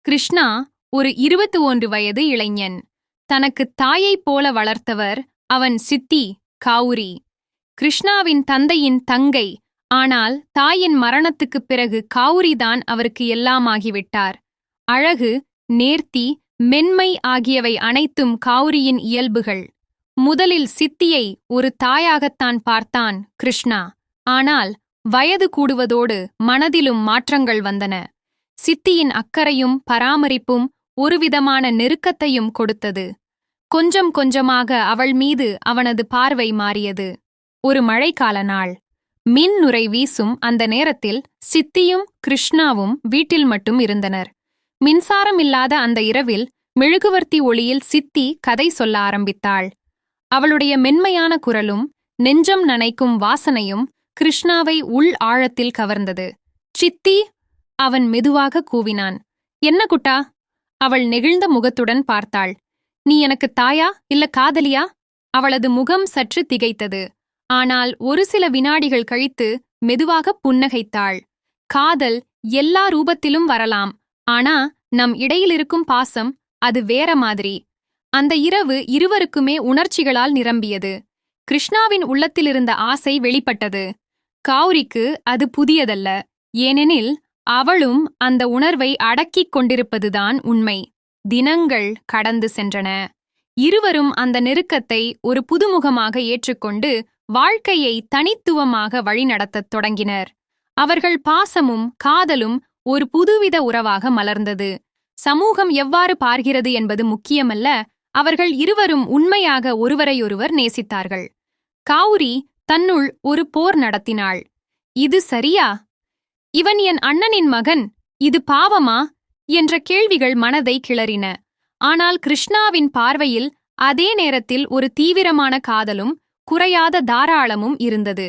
கிருஷ்ணா ஒரு 21 வயது இளைஞன். தனக்கு தாயைப் போல வளர்த்தவர் அவன் சித்தி காவுரி. கிருஷ்ணாவின் தந்தையின் தங்கை. ஆனால் தாயின் மரணத்துக்குப் பிறகு காவுரிதான் அவருக்கு எல்லாமாகிவிட்டார். அழகு, நேர்த்தி, மென்மை ஆகியவை அனைத்தும் காவுரியின் இயல்புகள். முதலில் சித்தியை ஒரு தாயாகத்தான் பார்த்தான் கிருஷ்ணா. ஆனால் வயது கூடுவதோடு மனதிலும் மாற்றங்கள் வந்தன. சித்தியின் அக்கறையும் பராமரிப்பும் ஒருவிதமான நெருக்கத்தையும் கொடுத்தது. கொஞ்சம் கொஞ்சமாக அவள் மீது அவனது பார்வை மாறியது. ஒரு மழைக்கால நாள். மின் நுரை வீசும் அந்த நேரத்தில் சித்தியும் கிருஷ்ணாவும் வீட்டில் மட்டும் இருந்தனர். மின்சாரம் இல்லாத அந்த இரவில் மெழுகுவர்த்தி ஒளியில் சித்தி கதை சொல்ல ஆரம்பித்தாள். அவளுடைய மென்மையான குரலும் நெஞ்சம் நனைக்கும் வாசனையும் கிருஷ்ணாவை உள் ஆழத்தில் கவர்ந்தது. சித்தி, அவன் மெதுவாக கூவினான். என்ன குட்டா? அவள் நெகிழ்ந்த முகத்துடன் பார்த்தாள். நீ எனக்கு தாயா இல்ல காதலியா? அவளது முகம் சற்று திகைத்தது. ஆனால் ஒரு சில வினாடிகள் கழித்து மெதுவாக புன்னகைத்தாள். காதல் எல்லா ரூபத்திலும் வரலாம். ஆனா நம் இடையிலிருக்கும் பாசம் அது வேற மாதிரி. அந்த இரவு இருவருக்குமே உணர்ச்சிகளால் நிரம்பியது. கிருஷ்ணாவின் உள்ளத்திலிருந்த ஆசை வெளிப்பட்டது. காவுரிக்கு அது புதியதல்ல. ஏனெனில் அவளும் அந்த உணர்வை அடக்கிக் கொண்டிருப்பதுதான் உண்மை. தினங்கள் கடந்து சென்றன. இருவரும் அந்த நெருக்கத்தை ஒரு புதுமுகமாக ஏற்றுக்கொண்டு வாழ்க்கையை தனித்துவமாக வழிநடத்தத் தொடங்கினர். அவர்கள் பாசமும் காதலும் ஒரு புதுவித உறவாக மலர்ந்தது. சமூகம் எவ்வாறு பார்க்கிறது என்பது முக்கியமல்ல, அவர்கள் இருவரும் உண்மையாக ஒருவரையொருவர் நேசித்தார்கள். காவுரி தன்னுள் ஒரு போர் நடத்தினாள். இது சரியா? இவன் என் அண்ணனின் மகன், இது பாவமா என்ற கேள்விகள் மனதை கிளறின. ஆனால் கிருஷ்ணாவின் பார்வையில் அதே நேரத்தில் ஒரு தீவிரமான காதலும் குறையாத தாராளமும் இருந்தது.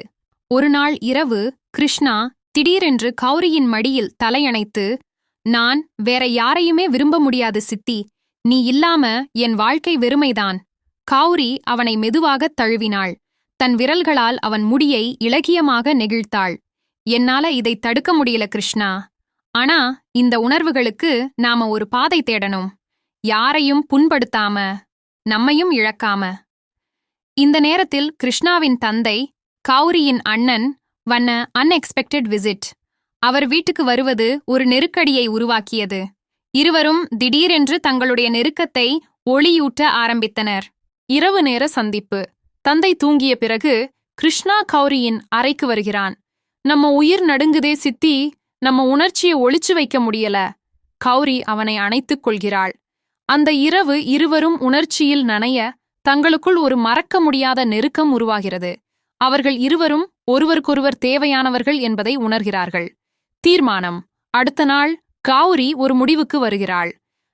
ஒருநாள் இரவு கிருஷ்ணா திடீரென்று கௌரியின் மடியில் தலையணைத்து, நான் வேற யாரையுமே விரும்ப முடியாது சித்தி, நீ இல்லாம என் வாழ்க்கை வெறுமைதான். கௌரி அவனை மெதுவாகத் தழுவினாள். தன் விரல்களால் அவன் முடியை இளகியமாக நெகிழ்த்தாள். என்னால இதை தடுக்க முடியல கிருஷ்ணா. ஆனா இந்த உணர்வுகளுக்கு நாம ஒரு பாதை தேடணும். யாரையும் புண்படுத்தாம, நம்மையும் இழக்காம. இந்த நேரத்தில் கிருஷ்ணாவின் தந்தை, கௌரியின் அண்ணன், வண்ண அன்எக்ஸ்பெக்டட் விசிட். அவர் வீட்டுக்கு வருவது ஒரு நெருக்கடியை உருவாக்கியது. இருவரும் திடீரென்று தங்களுடைய நெருக்கத்தை ஒளியூட்ட ஆரம்பித்தனர். இரவு நேர சந்திப்பு. தந்தை தூங்கிய பிறகு கிருஷ்ணா கௌரியின் அறைக்கு வருகிறான். நம்ம உயிர் நடுங்குதே சித்தி, நம்ம உணர்ச்சியை ஒளிச்சு வைக்க முடியல. கௌரி அவனை அணைத்துக் கொள்கிறாள். அந்த இரவு இருவரும் உணர்ச்சியில் நனைய தங்களுக்குள் ஒரு மறக்க முடியாத நெருக்கம் உருவாகிறது. அவர்கள் இருவரும் ஒருவருக்கொருவர் தேவையானவர்கள் என்பதை உணர்கிறார்கள். தீர்மானம். அடுத்த நாள் கௌரி ஒரு முடிவுக்கு வருகிறாள்.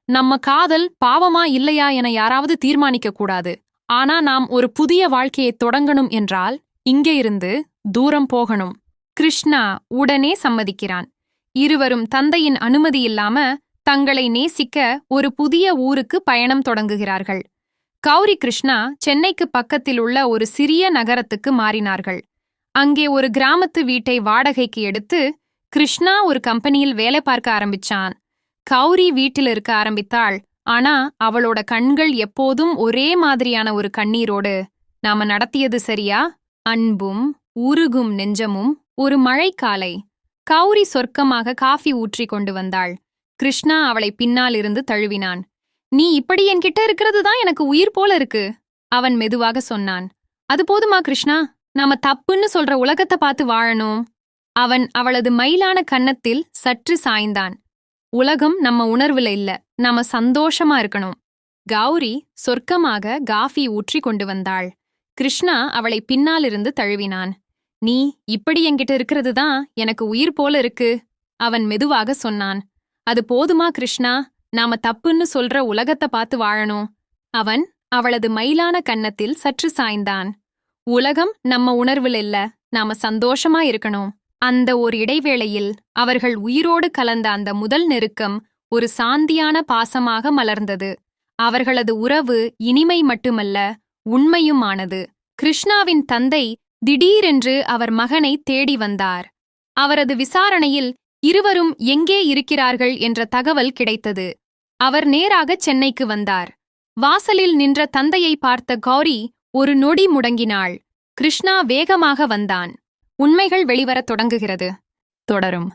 நம்ம காதல் பாவமா இல்லையா என யாராவது தீர்மானிக்க கூடாது. ஆனா நாம் ஒரு புதிய வாழ்க்கையை தொடங்கணும் என்றால் இங்கே இருந்து தூரம் போகணும். கிருஷ்ணா உடனே சம்மதிக்கிறான். இருவரும் தந்தையின் அனுமதி இல்லாம தங்களை நேசிக்க ஒரு புதிய ஊருக்கு பயணம் தொடங்குகிறார்கள். கௌரி கிருஷ்ணா சென்னைக்கு பக்கத்தில் உள்ள ஒரு சிறிய நகரத்துக்கு மாறினார்கள். அங்கே ஒரு கிராமத்து வீட்டை வாடகைக்கு எடுத்து கிருஷ்ணா ஒரு கம்பெனியில் வேலை பார்க்க ஆரம்பிச்சான். கௌரி வீட்டில் இருக்க ஆரம்பித்தாள். ஆனா அவளோட கண்கள் எப்போதும் ஒரே மாதிரியான ஒரு கண்ணீரோடு. நாம நடத்தியது சரியா? அன்பும் உருகும் நெஞ்சமும். ஒரு மழைக்காலை. கௌரி சொர்க்கமாக காஃபி ஊற்றி கொண்டு வந்தாள். கிருஷ்ணா அவளை பின்னால் இருந்து தழுவினான். நீ இப்படி என்கிட்ட இருக்கிறது தான் எனக்கு உயிர் போல இருக்கு, அவன் மெதுவாக சொன்னான். அது போதுமா கிருஷ்ணா? நாம தப்புன்னு சொல்ற உலகத்தை பார்த்து வாழணும். அவன் அவளது மயிலான கன்னத்தில் சற்று சாய்ந்தான். உலகம் நம்ம உணர்வுல இல்ல, நாம சந்தோஷமா இருக்கணும். கௌரி சொர்க்கமாக காஃபி ஊற்றி கொண்டு வந்தாள். கிருஷ்ணா அவளை பின்னாலிருந்து தழுவினான். நீ இப்படி என்கிட்ட இருக்கிறது தான் எனக்கு உயிர் போல இருக்கு, அவன் மெதுவாக சொன்னான். அது போதுமா கிருஷ்ணா? நாம தப்புன்னு சொல்ற உலகத்தை பார்த்து வாழணும். அவன் அவளது மயிலான கன்னத்தில் சற்று சாய்ந்தான். உலகம் நம்ம உணர்வில் இல்ல, நாம சந்தோஷமா இருக்கணும். அந்த ஒரு இடைவேளையில் அவர்கள் உயிரோடு கலந்த அந்த முதல் நெருக்கம் ஒரு சாந்தியான பாசமாக மலர்ந்தது. அவர்களது உறவு இனிமை மட்டுமல்ல, உண்மையுமானது. கிருஷ்ணாவின் தந்தை திடீரென்று அவர் மகனை தேடி வந்தார். அவரது விசாரணையில் இருவரும் எங்கே இருக்கிறார்கள் என்ற தகவல் கிடைத்தது. அவர் நேராக சென்னைக்கு வந்தார். வாசலில் நின்ற தந்தையை பார்த்த கௌரி ஒரு நொடி முடங்கினாள். கிருஷ்ணா வேகமாக வந்தான். உண்மைகள் வெளிவரத் தொடங்குகிறது. தொடரும்.